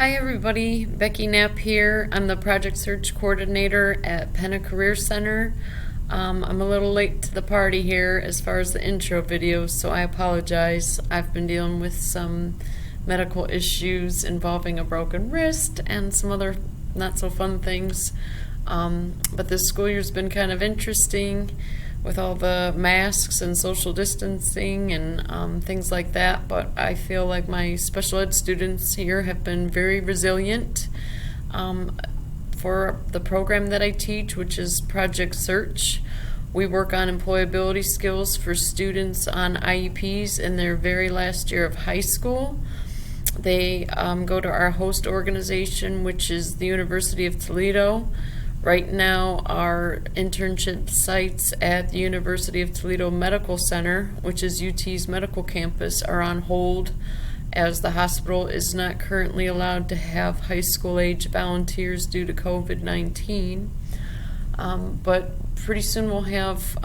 Hi everybody, Becky Knapp here. I'm the Project Search Coordinator at Penna Career Center. I'm a little late to the party here as far as the intro video, so I apologize. I've been dealing with some medical issues involving a broken wrist and some other not so fun things. But this school year's been kind of interesting with all the masks and social distancing and things like that, but I feel like my special ed students here have been very resilient for the program that I teach, which is Project Search. We work on employability skills for students on IEPs in their very last year of high school. They go to our host organization, which is the University of Toledo. Right now, our internship sites at the University of Toledo Medical Center, which is UT's medical campus, are on hold as the hospital is not currently allowed to have high school age volunteers due to COVID-19. But pretty soon we'll have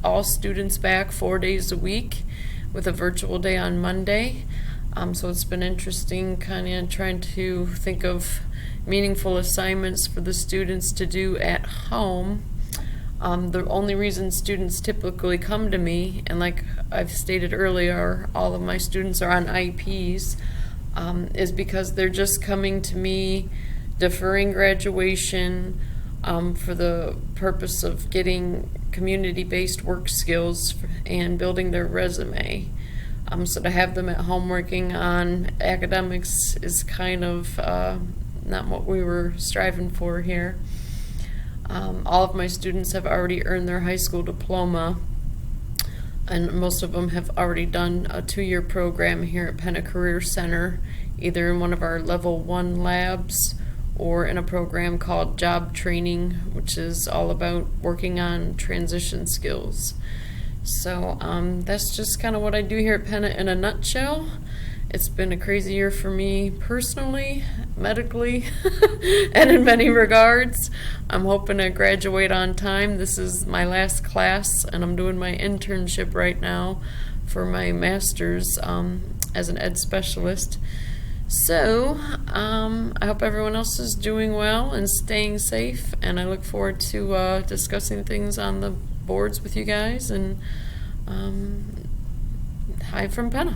all students back 4 days a week with a virtual day on Monday. So it's been interesting kind of trying to think of meaningful assignments for the students to do at home. The only reason students typically come to me, and like I've stated earlier, all of my students are on IEPs, is because they're just coming to me deferring graduation for the purpose of getting community-based work skills and building their resume. So to have them at home working on academics is kind of not what we were striving for here. All of my students have already earned their high school diploma, and most of them have already done a 2-year program here at Penna Career Center, either in one of our level 1 labs or in a program called Job Training, which is all about working on transition skills. So that's just kind of what I do here at Penna in a nutshell. It's been a crazy year for me personally, medically, and in many regards. I'm hoping to graduate on time. This is my last class, and I'm doing my internship right now for my master's as an ed specialist. So I hope everyone else is doing well and staying safe, and I look forward to discussing things on the boards with you guys. And hi from Penna.